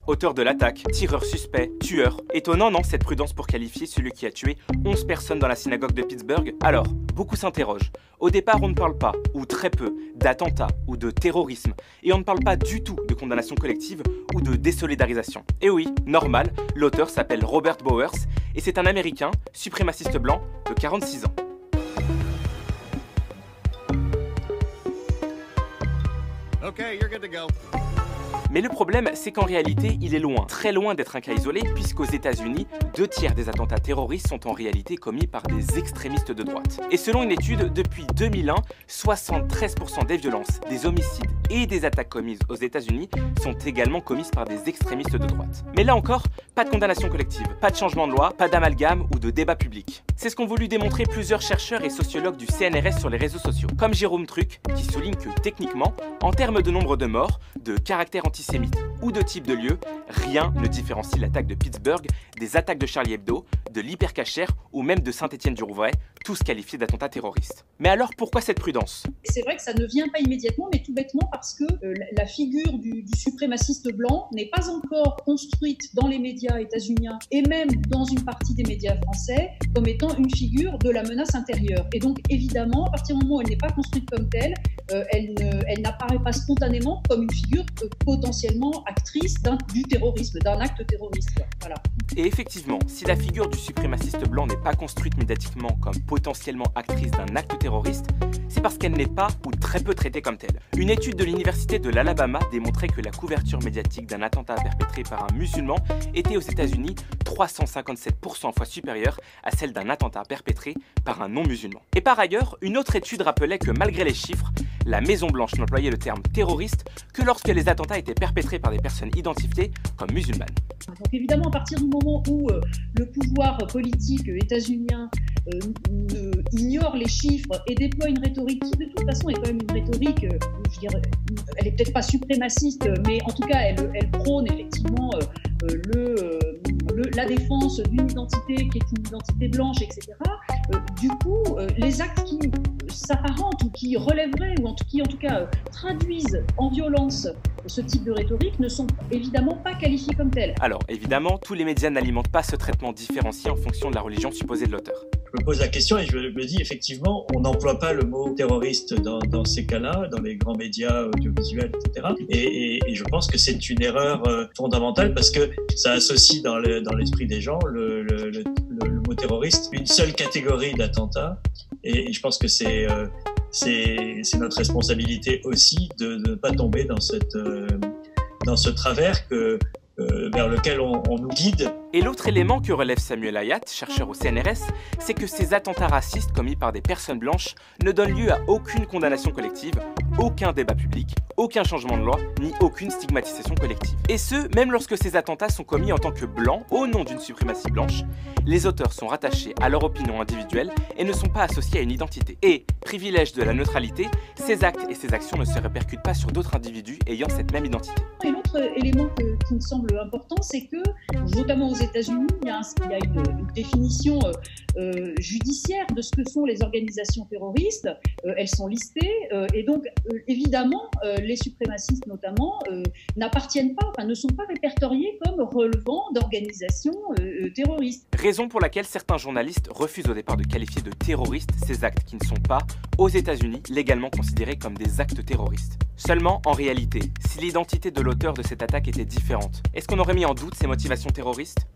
auteur de l'attaque, tireur suspect, tueur. Étonnant, non, cette prudence pour qualifier celui qui a tué 11 personnes dans la synagogue de Pittsburgh? Alors, beaucoup s'interrogent. Au départ, on ne parle pas, ou très peu, d'attentat ou de terrorisme. Et on ne parle pas du tout de condamnation collective ou de désolidarisation. Et oui, normal, l'auteur s'appelle Robert Bowers et c'est un Américain, suprémaciste blanc, de 46 ans. Okay, you're good to go. Mais le problème, c'est qu'en réalité, il est loin, très loin d'être un cas isolé, puisqu'aux États-Unis, 2/3 des attentats terroristes sont en réalité commis par des extrémistes de droite. Et selon une étude, depuis 2001, 73% des violences, des homicides et des attaques commises aux États-Unis sont également commises par des extrémistes de droite. Mais là encore, pas de condamnation collective, pas de changement de loi, pas d'amalgame ou de débat public. C'est ce qu'ont voulu démontrer plusieurs chercheurs et sociologues du CNRS sur les réseaux sociaux, comme Jérôme Truc, qui souligne que techniquement, en termes de nombre de morts, de caractère antisémite ou de type de lieu, rien ne différencie l'attaque de Pittsburgh des attaques de Charlie Hebdo, de l'Hypercacher ou même de Saint-Étienne-du-Rouvray, tous qualifiés d'attentats terroristes. Mais alors pourquoi cette prudence? C'est vrai que ça ne vient pas immédiatement, mais tout bêtement parce que la figure du suprémaciste blanc n'est pas encore construite dans les médias états-uniens et même dans une partie des médias français comme étant une figure de la menace intérieure. Et donc évidemment, à partir du moment où elle n'est pas construite comme telle, elle n'apparaît pas spontanément comme une figure potentiellement actrice du terrorisme, d'un acte terroriste. Voilà. Et effectivement, si la figure du suprémaciste blanc n'est pas construite médiatiquement comme potentiellement actrice d'un acte terroriste, c'est parce qu'elle n'est pas ou très peu traitée comme telle. Une étude de l'université de l'Alabama démontrait que la couverture médiatique d'un attentat perpétré par un musulman était aux États-Unis 357% fois supérieure à celle d'un attentat perpétré par un non-musulman. Et par ailleurs, une autre étude rappelait que malgré les chiffres, la Maison-Blanche n'employait le terme terroriste que lorsque les attentats étaient perpétrés par des personnes identifiées comme musulmanes. Donc évidemment, à partir du moment où le pouvoir politique états-unien ignore les chiffres et déploie une rhétorique qui de toute façon est quand même une rhétorique, je dirais, elle est peut-être pas suprémaciste, mais en tout cas elle prône effectivement la défense d'une identité qui est une identité blanche, etc. Du coup, les actes qui s'apparentent ou qui relèveraient ou qui en tout cas traduisent en violence ce type de rhétorique ne sont évidemment pas qualifiés comme tels. Alors évidemment, tous les médias n'alimentent pas ce traitement différencié en fonction de la religion supposée de l'auteur. Je me pose la question et je me dis effectivement, on n'emploie pas le mot terroriste dans ces cas-là, dans les grands médias audiovisuels, etc. Et je pense que c'est une erreur fondamentale parce que ça associe dans l'esprit des gens le mot terroriste une seule catégorie d'attentats. Et je pense que c'est notre responsabilité aussi de ne pas tomber dans ce travers vers lequel on nous guide. Et l'autre élément que relève Samuel Hayat, chercheur au CNRS, c'est que ces attentats racistes commis par des personnes blanches ne donnent lieu à aucune condamnation collective, aucun débat public, aucun changement de loi, ni aucune stigmatisation collective. Et ce, même lorsque ces attentats sont commis en tant que blancs, au nom d'une suprématie blanche, les auteurs sont rattachés à leur opinion individuelle et ne sont pas associés à une identité. Et, privilège de la neutralité, ces actes et ces actions ne se répercutent pas sur d'autres individus ayant cette même identité. Et l'autre élément qui me semble important, c'est que, notamment aux États-Unis, il y a une définition judiciaire de ce que sont les organisations terroristes. Elles sont listées et donc évidemment les suprémacistes notamment n'appartiennent pas, enfin ne sont pas répertoriés comme relevant d'organisations terroristes. Raison pour laquelle certains journalistes refusent au départ de qualifier de terroristes ces actes qui ne sont pas, aux États-Unis, légalement considérés comme des actes terroristes. Seulement, en réalité, si l'identité de l'auteur de cette attaque était différente, est-ce qu'on aurait mis en doute ses motivations terroristes?